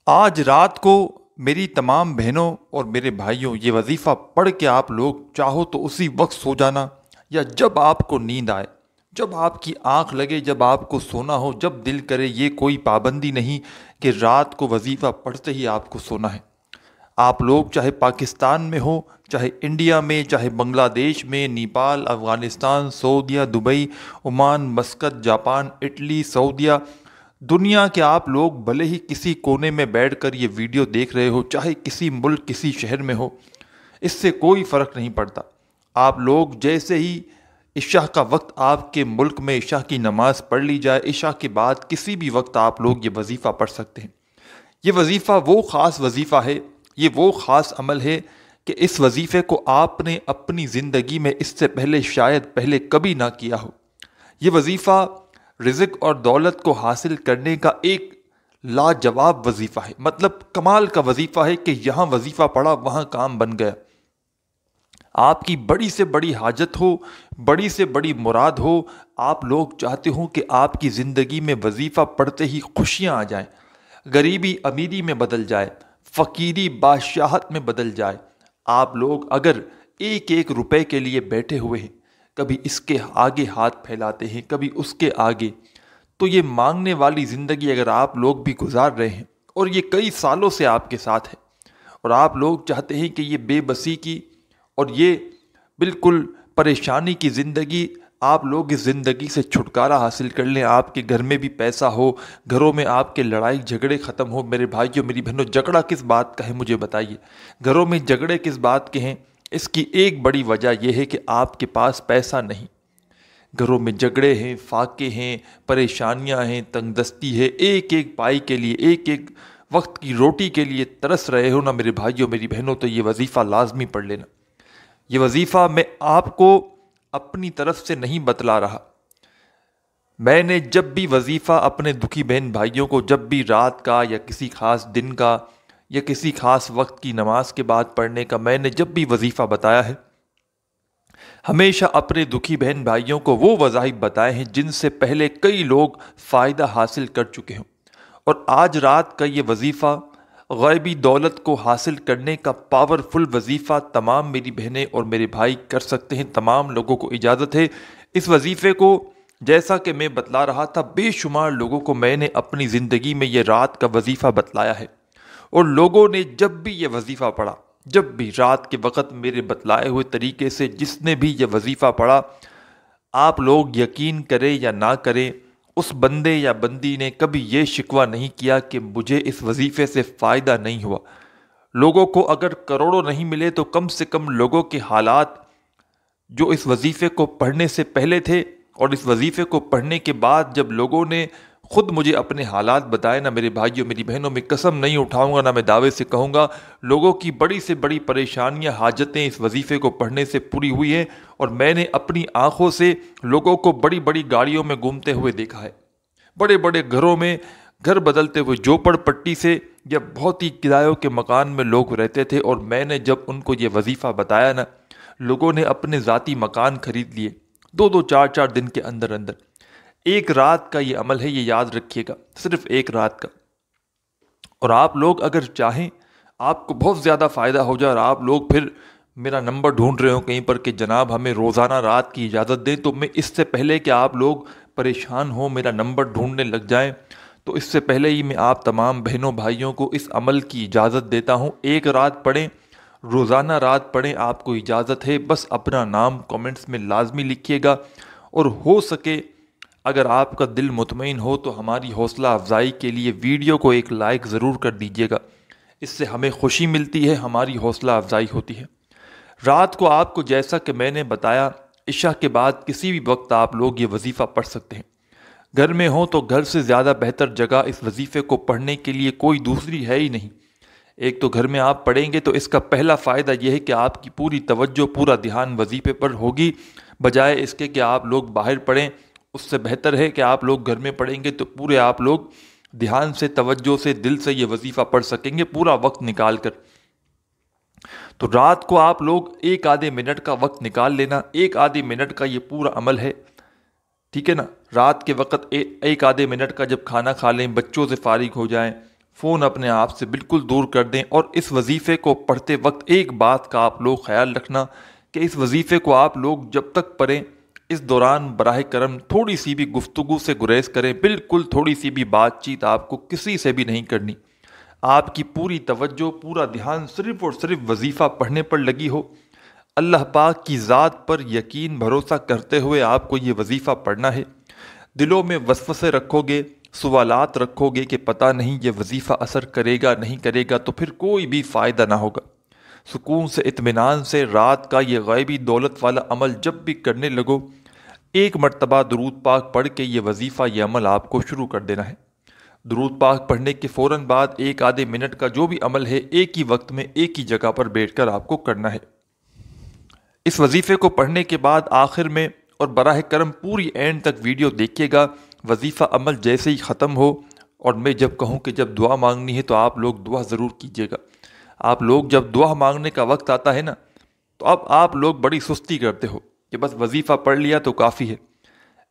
آج رات کو میری تمام بہنوں اور میرے بھائیوں، یہ وظیفہ پڑھ کے آپ لوگ چاہو تو اسی وقت سو جانا، یا جب آپ کو نیند آئے، جب آپ کی آنکھ لگے، جب آپ کو سونا ہو، جب دل کرے۔ یہ کوئی پابندی نہیں کہ رات کو وظیفہ پڑھتے ہی آپ کو سونا ہے۔ آپ لوگ چاہے پاکستان میں ہو، چاہے انڈیا میں، چاہے بنگلہ دیش میں، نیپال، افغانستان، سعودیہ، Dubai, Oman, Muscat, Japan, Italy, سعودیہ، دنیا کے آپ لوگ بھلے ہی کسی کونے میں بیٹھ کر یہ ویڈیو دیکھ رہے ہو، چاہے کسی ملک، کسی شہر میں ہو، اس سے کوئی فرق نہیں پڑتا۔ آپ لوگ جیسے ہی عشاء کا وقت آپ کے ملک میں عشاء کی نماز پڑھ لی جائے، عشاء کے بعد کسی بھی وقت آپ لوگ یہ وظیفہ پڑھ سکتے ہیں۔ یہ وظیفہ وہ خاص وظیفہ ہے، یہ وہ خاص عمل ہے کہ اس وظیفے کو آپ نے اپنی زندگی میں اس سے پہلے شاید پہلے کبھی نہ کیا ہو۔ یہ وظیفہ رزق اور دولت کو حاصل کرنے کا ایک لاجواب وظیفہ ہے، مطلب کمال کا وظیفہ ہے کہ یہاں وظیفہ پڑھا وہاں کام بن گیا۔ آپ کی بڑی سے بڑی حاجت ہو، بڑی سے بڑی مراد ہو، آپ لوگ چاہتے ہو کہ آپ کی زندگی میں وظیفہ پڑھتے ہی خوشیاں آ جائیں، غریبی امیری میں بدل جائے، فقیری بادشاہت میں بدل جائے۔ آپ لوگ اگر ایک ایک روپے کے لیے بیٹھے ہوئے ہیں، کبھی اس کے آگے ہاتھ پھیلاتے ہیں، کبھی اس کے آگے، تو یہ مانگنے والی زندگی اگر آپ لوگ بھی گزار رہے ہیں اور یہ کئی سالوں سے آپ کے ساتھ ہے، اور آپ لوگ چاہتے ہیں کہ یہ بے بسی کی اور یہ بالکل پریشانی کی زندگی، آپ لوگ اس زندگی سے چھٹکارا حاصل کر لیں، آپ کے گھر میں بھی پیسہ ہو، گھروں میں آپ کے لڑائی جھگڑے ختم ہو۔ میرے بھائیوں، میری بہنوں، جھگڑا کس بات کا ہے مجھے بتائیے، گھروں میں جھگڑے کس بات کے ہیں؟ اس کی ایک بڑی وجہ یہ ہے کہ آپ کے پاس پیسہ نہیں۔ گھروں میں جھگڑے ہیں، فاقے ہیں، پریشانیاں ہیں، تنگ دستی ہے، ایک ایک پائی کے لیے، ایک ایک وقت کی روٹی کے لیے ترس رہے ہو نا میرے بھائیوں، میری بہنوں، تو یہ وظیفہ لازمی پڑھ لینا۔ یہ وظیفہ میں آپ کو اپنی طرف سے نہیں بتلا رہا، میں نے جب بھی وظیفہ اپنے دکھی بہن بھائیوں کو، جب بھی رات کا یا کسی خاص دن کا یا کسی خاص وقت کی نماز کے بعد پڑھنے کا، میں نے جب بھی وظیفہ بتایا ہے، ہمیشہ اپنے دکھی بہن بھائیوں کو وہ وظائف بتائے ہیں جن سے پہلے کئی لوگ فائدہ حاصل کر چکے ہوں۔ اور آج رات کا یہ وظیفہ غیبی دولت کو حاصل کرنے کا پاورفل وظیفہ تمام میری بہنیں اور میرے بھائی کر سکتے ہیں، تمام لوگوں کو اجازت ہے۔ اس وظیفے کو جیسا کہ میں بتلا رہا تھا، بے شمار لوگوں کو میں نے اپنی زندگی میں یہ رات کا وظیفہ بتلایا ہے، اور لوگوں نے جب بھی یہ وظیفہ پڑھا، جب بھی رات کے وقت میرے بتلائے ہوئے طریقے سے جس نے بھی یہ وظیفہ پڑھا، آپ لوگ یقین کریں یا نہ کریں، اس بندے یا بندی نے کبھی یہ شکوہ نہیں کیا کہ مجھے اس وظیفے سے فائدہ نہیں ہوا۔ لوگوں کو اگر کروڑوں نہیں ملے تو کم سے کم لوگوں کے حالات جو اس وظیفے کو پڑھنے سے پہلے تھے اور اس وظیفے کو پڑھنے کے بعد جب لوگوں نے خود مجھے اپنے حالات بتائے نا میرے بھائیوں، میری بہنوں، میں قسم نہیں اٹھاؤں گا، نہ میں دعوے سے کہوں گا، لوگوں کی بڑی سے بڑی پریشانیاں، حاجتیں اس وظیفے کو پڑھنے سے پوری ہوئی ہیں، اور میں نے اپنی آنکھوں سے لوگوں کو بڑی بڑی گاڑیوں میں گھومتے ہوئے دیکھا ہے، بڑے بڑے گھروں میں گھر بدلتے ہوئے، جھوپڑ پٹی سے یا بہت ہی کرایوں کے مکان میں لوگ رہتے تھے، اور میں نے جب ان کو یہ وظیفہ بتایا نا، لوگوں نے اپنے ذاتی مکان خرید لیے، دو دو چار چار دن کے اندر اندر۔ ایک رات کا یہ عمل ہے، یہ یاد رکھیے گا، صرف ایک رات کا۔ اور آپ لوگ اگر چاہیں، آپ کو بہت زیادہ فائدہ ہو جائے، اور آپ لوگ پھر میرا نمبر ڈھونڈ رہے ہو کہیں پر کہ جناب ہمیں روزانہ رات کی اجازت دیں، تو میں اس سے پہلے کہ آپ لوگ پریشان ہوں، میرا نمبر ڈھونڈنے لگ جائیں، تو اس سے پہلے ہی میں آپ تمام بہنوں بھائیوں کو اس عمل کی اجازت دیتا ہوں۔ ایک رات پڑھیں، روزانہ رات پڑھیں، آپ کو اجازت ہے، بس اپنا نام کامنٹس میں لازمی لکھیے گا، اور ہو سکے اگر آپ کا دل مطمئن ہو تو ہماری حوصلہ افزائی کے لیے ویڈیو کو ایک لائک ضرور کر دیجیے گا، اس سے ہمیں خوشی ملتی ہے، ہماری حوصلہ افزائی ہوتی ہے۔ رات کو آپ کو جیسا کہ میں نے بتایا، عشاء کے بعد کسی بھی وقت آپ لوگ یہ وظیفہ پڑھ سکتے ہیں۔ گھر میں ہوں تو گھر سے زیادہ بہتر جگہ اس وظیفے کو پڑھنے کے لیے کوئی دوسری ہے ہی نہیں۔ ایک تو گھر میں آپ پڑھیں گے تو اس کا پہلا فائدہ یہ ہے کہ آپ کی پوری توجہ، پورا دھیان وظیفے پر ہوگی، بجائے اس کے کہ آپ لوگ باہر پڑھیں۔ اس سے بہتر ہے کہ آپ لوگ گھر میں پڑھیں گے تو پورے آپ لوگ دھیان سے، توجہ سے، دل سے یہ وظیفہ پڑھ سکیں گے پورا وقت نکال کر۔ تو رات کو آپ لوگ ایک آدھے منٹ کا وقت نکال لینا، ایک آدھے منٹ کا یہ پورا عمل ہے، ٹھیک ہے نا؟ رات کے وقت ایک آدھے منٹ کا جب کھانا کھا لیں، بچوں سے فارغ ہو جائیں، فون اپنے آپ سے بالکل دور کر دیں، اور اس وظیفے کو پڑھتے وقت ایک بات کا آپ لوگ خیال رکھنا کہ اس وظیفے کو آپ لوگ جب تک پڑھیں اس دوران براہ کرم تھوڑی سی بھی گفتگو سے گریز کریں، بالکل تھوڑی سی بھی بات چیت آپ کو کسی سے بھی نہیں کرنی۔ آپ کی پوری توجہ، پورا دھیان صرف اور صرف وظیفہ پڑھنے پر لگی ہو۔ اللہ پاک کی ذات پر یقین بھروسہ کرتے ہوئے آپ کو یہ وظیفہ پڑھنا ہے۔ دلوں میں وسوسے رکھو گے، سوالات رکھو گے کہ پتہ نہیں یہ وظیفہ اثر کرے گا نہیں کرے گا، تو پھر کوئی بھی فائدہ نہ ہوگا۔ سکون سے، اطمینان سے رات کا یہ غیبی دولت والا عمل جب بھی کرنے لگو، ایک مرتبہ درود پاک پڑھ کے یہ وظیفہ، یہ عمل آپ کو شروع کر دینا ہے۔ درود پاک پڑھنے کے فوراً بعد ایک آدھے منٹ کا جو بھی عمل ہے ایک ہی وقت میں ایک ہی جگہ پر بیٹھ کر آپ کو کرنا ہے۔ اس وظیفے کو پڑھنے کے بعد آخر میں اور براہ کرم پوری اینڈ تک ویڈیو دیکھیے گا۔ وظیفہ عمل جیسے ہی ختم ہو اور میں جب کہوں کہ جب دعا مانگنی ہے تو آپ لوگ دعا ضرور کیجیے گا۔ آپ لوگ جب دعا مانگنے کا وقت آتا ہے نا، تو اب آپ لوگ بڑی سستی کرتے ہو کہ بس وظیفہ پڑھ لیا تو کافی ہے۔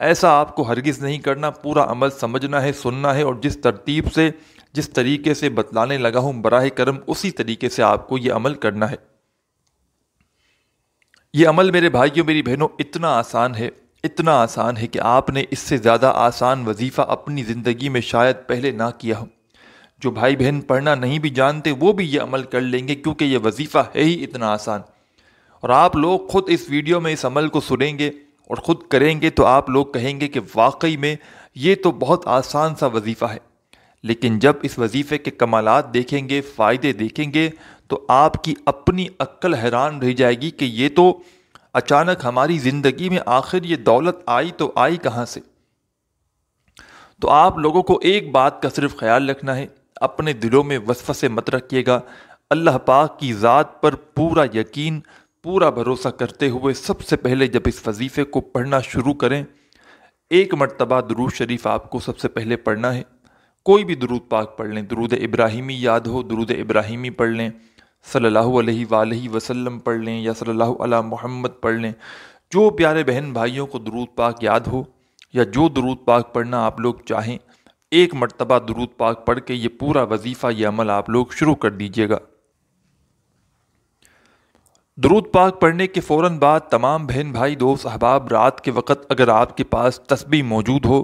ایسا آپ کو ہرگز نہیں کرنا، پورا عمل سمجھنا ہے، سننا ہے، اور جس ترتیب سے، جس طریقے سے بتلانے لگا ہوں براہ کرم اسی طریقے سے آپ کو یہ عمل کرنا ہے۔ یہ عمل میرے بھائیوں میری بہنوں اتنا آسان ہے، اتنا آسان ہے کہ آپ نے اس سے زیادہ آسان وظیفہ اپنی زندگی میں شاید پہلے نہ کیا ہو۔ جو بھائی بہن پڑھنا نہیں بھی جانتے وہ بھی یہ عمل کر لیں گے، کیونکہ یہ وظیفہ ہے ہی اتنا آسان۔ اور آپ لوگ خود اس ویڈیو میں اس عمل کو سنیں گے اور خود کریں گے تو آپ لوگ کہیں گے کہ واقعی میں یہ تو بہت آسان سا وظیفہ ہے۔ لیکن جب اس وظیفے کے کمالات دیکھیں گے، فائدے دیکھیں گے، تو آپ کی اپنی عقل حیران رہ جائے گی کہ یہ تو اچانک ہماری زندگی میں آخر یہ دولت آئی تو آئی کہاں سے۔ تو آپ لوگوں کو ایک بات کا صرف خیال رکھنا ہے، اپنے دلوں میں وسوسے مت رکھیے گا۔ اللہ پاک کی ذات پر پورا یقین، پورا بھروسہ کرتے ہوئے سب سے پہلے جب اس وظیفے کو پڑھنا شروع کریں، ایک مرتبہ درود شریف آپ کو سب سے پہلے پڑھنا ہے۔ کوئی بھی درود پاک پڑھ لیں، درود ابراہیمی یاد ہو درود ابراہیمی پڑھ لیں، صلی اللہ علیہ وآلہ وسلم پڑھ لیں، یا صلی اللہ علی محمد پڑھ لیں۔ جو پیارے بہن بھائیوں کو درود پاک یاد ہو یا جو درود پاک پڑھنا آپ لوگ چاہیں، ایک مرتبہ درود پاک پڑھ کے یہ پورا وظیفہ، یہ عمل آپ لوگ شروع کر دیجیے گا۔ درود پاک پڑھنے کے فوراً بعد تمام بہن بھائی دوست احباب، رات کے وقت اگر آپ کے پاس تسبیح موجود ہو،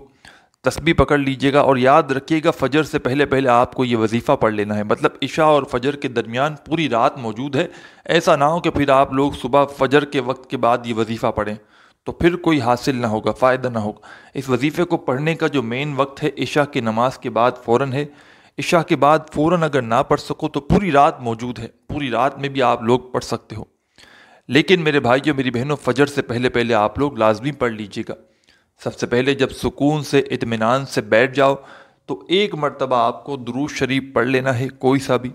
تسبیح پکڑ لیجئے گا، اور یاد رکھیے گا فجر سے پہلے پہلے آپ کو یہ وظیفہ پڑھ لینا ہے۔ مطلب عشاء اور فجر کے درمیان پوری رات موجود ہے، ایسا نہ ہو کہ پھر آپ لوگ صبح فجر کے وقت کے بعد یہ وظیفہ پڑھیں تو پھر کوئی حاصل نہ ہوگا، فائدہ نہ ہوگا۔ اس وظیفے کو پڑھنے کا جو مین وقت ہے عشاء کی نماز کے بعد فوراً ہے۔ عشاء کے بعد فوراً اگر نہ پڑھ سکو تو پوری رات موجود ہے، پوری رات میں بھی آپ لوگ پڑھ سکتے ہو۔ لیکن میرے بھائیوں میری بہنوں، فجر سے پہلے پہلے آپ لوگ لازمی پڑھ لیجئے گا۔ سب سے پہلے جب سکون سے، اطمینان سے بیٹھ جاؤ تو ایک مرتبہ آپ کو درود شریف پڑھ لینا ہے، کوئی سا بھی۔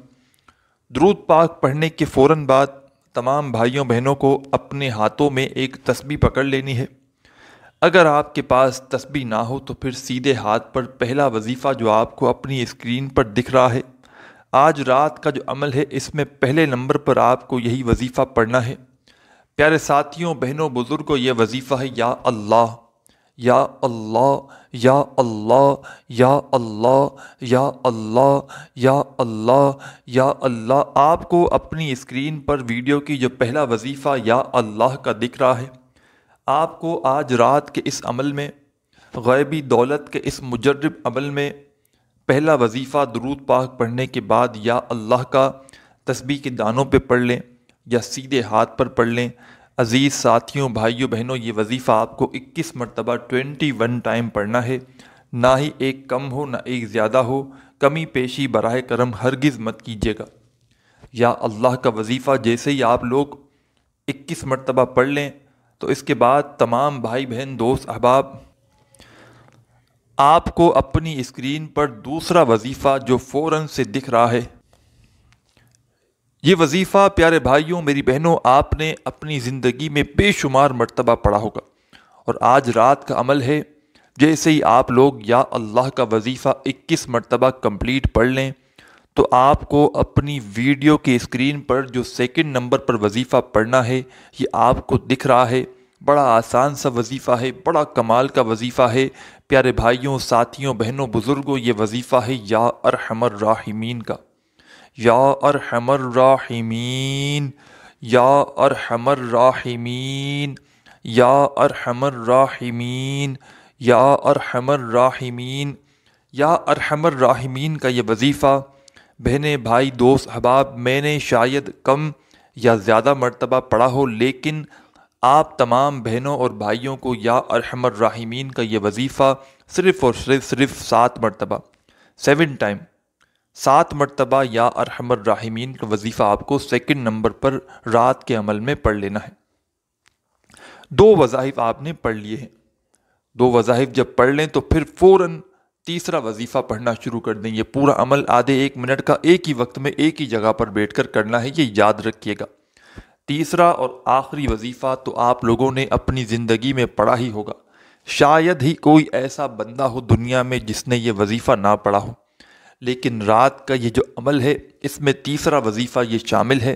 درود پاک پڑھنے کے فوراً بعد تمام بھائیوں بہنوں کو اپنے ہاتھوں میں ایک تسبیح پکڑ لینی ہے۔ اگر آپ کے پاس تسبیح نہ ہو تو پھر سیدھے ہاتھ پر پہلا وظیفہ جو آپ کو اپنی اسکرین پر دکھ رہا ہے، آج رات کا جو عمل ہے، اس میں پہلے نمبر پر آپ کو یہی وظیفہ پڑھنا ہے۔ پیارے ساتھیوں، بہنوں، بزرگوں، یہ وظیفہ ہے یا اللہ یا اللہ یا اللہ یا اللہ یا اللہ یا اللہ یا اللہ۔ آپ کو اپنی اسکرین پر ویڈیو کی جو پہلا وظیفہ یا اللہ کا دکھ رہا ہے، آپ کو آج رات کے اس عمل میں، غیبی دولت کے اس مجرب عمل میں، پہلا وظیفہ درود پاک پڑھنے کے بعد یا اللہ کا تسبیح کے دانوں پہ پڑھ لیں یا سیدھے ہاتھ پر پڑھ لیں۔ عزیز ساتھیوں، بھائیوں بہنوں، یہ وظیفہ آپ کو 21 مرتبہ 21 ٹائم پڑھنا ہے، نہ ہی ایک کم ہو نہ ایک زیادہ ہو، کمی پیشی براہ کرم ہرگز مت کیجیے گا۔ یا اللہ کا وظیفہ جیسے ہی آپ لوگ 21 مرتبہ پڑھ لیں تو اس کے بعد تمام بھائی بہن دوست احباب، آپ کو اپنی اسکرین پر دوسرا وظیفہ جو فوراً سے دکھ رہا ہے، یہ وظیفہ پیارے بھائیوں میری بہنوں آپ نے اپنی زندگی میں بے شمار مرتبہ پڑھا ہوگا، اور آج رات کا عمل ہے جیسے ہی آپ لوگ یا اللہ کا وظیفہ 21 مرتبہ کمپلیٹ پڑھ لیں تو آپ کو اپنی ویڈیو کی اسکرین پر جو سیکنڈ نمبر پر وظیفہ پڑھنا ہے، یہ آپ کو دکھ رہا ہے۔ بڑا آسان سا وظیفہ ہے، بڑا کمال کا وظیفہ ہے پیارے بھائیوں، ساتھیوں، بہنوں، بزرگوں۔ یہ وظیفہ ہے یا ارحم الراحمین کا، یا ارحم الراحمین، یا ارحم الراحمین، یا ارحم الراحمین، یا ارحم الراحمین، یا ارحم الراحمین کا یہ وظیفہ بہنیں، بھائی، دوست، احباب، میں نے شاید کم یا زیادہ مرتبہ پڑھا ہو، لیکن آپ تمام بہنوں اور بھائیوں کو یا ارحم الراحمین کا یہ وظیفہ صرف اور صرف 7 مرتبہ، 7 ٹائم، 7 مرتبہ یا ارحم الراحمین کا وظیفہ آپ کو سیکنڈ نمبر پر رات کے عمل میں پڑھ لینا ہے۔ 2 وظائف آپ نے پڑھ لیے ہیں، 2 وظائف جب پڑھ لیں تو پھر فوراً تیسرا وظیفہ پڑھنا شروع کر دیں۔ یہ پورا عمل آدھے 1 منٹ کا ایک ہی وقت میں ایک ہی جگہ پر بیٹھ کر کرنا ہے، یہ یاد رکھیے گا۔ تیسرا اور آخری وظیفہ تو آپ لوگوں نے اپنی زندگی میں پڑھا ہی ہوگا، شاید ہی کوئی ایسا بندہ ہو دنیا میں جس نے یہ وظیفہ نہ پڑھا ہو، لیکن رات کا یہ جو عمل ہے اس میں تیسرا وظیفہ یہ شامل ہے۔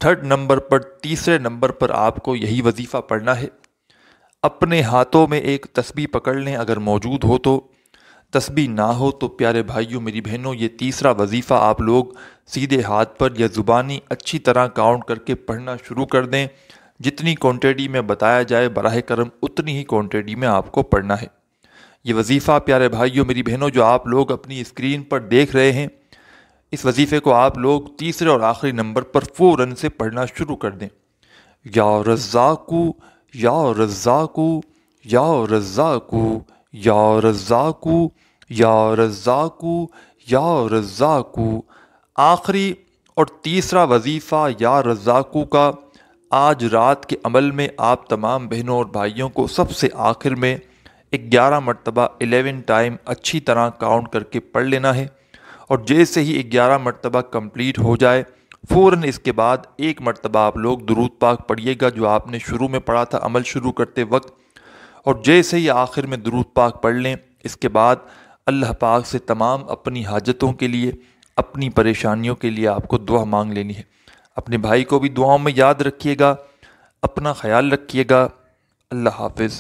3rd نمبر پر، تیسرے نمبر پر آپ کو یہی وظیفہ پڑھنا ہے۔ اپنے ہاتھوں میں ایک تسبیح پکڑ لیں اگر موجود ہو تو، تسبیح نہ ہو تو پیارے بھائیوں، میری بہنوں، یہ تیسرا وظیفہ آپ لوگ سیدھے ہاتھ پر یا زبانی اچھی طرح کاؤنٹ کر کے پڑھنا شروع کر دیں۔ جتنی کوانٹٹی میں بتایا جائے براہ کرم اتنی ہی کوانٹٹی میں آپ کو پڑھنا ہے۔ یہ وظیفہ پیارے بھائیوں، میری بہنوں، جو آپ لوگ اپنی اسکرین پر دیکھ رہے ہیں، اس وظیفے کو آپ لوگ تیسرے اور آخری نمبر پر فوراً سے پڑھنا شروع کر دیں۔ یا رزاقو، یا رزاقو، یا رزاقو، یا رزاقو، یا رزاقو، یا رزاقو۔ آخری اور تیسرا وظیفہ یا رزاقو کا آج رات کے عمل میں آپ تمام بہنوں اور بھائیوں کو سب سے آخر میں 11 مرتبہ 11 ٹائم اچھی طرح کاؤنٹ کر کے پڑھ لینا ہے، اور جیسے ہی 11 مرتبہ کمپلیٹ ہو جائے فوراً اس کے بعد 1 مرتبہ آپ لوگ درود پاک پڑھیے گا جو آپ نے شروع میں پڑھا تھا عمل شروع کرتے وقت، اور جیسے ہی آخر میں درود پاک پڑھ لیں اس کے بعد اللہ پاک سے تمام اپنی حاجتوں کے لیے، اپنی پریشانیوں کے لیے آپ کو دعا مانگ لینی ہے۔ اپنے بھائی کو بھی دعاؤں میں یاد رکھیے گا، اپنا خیال رکھیے گا۔ اللہ حافظ۔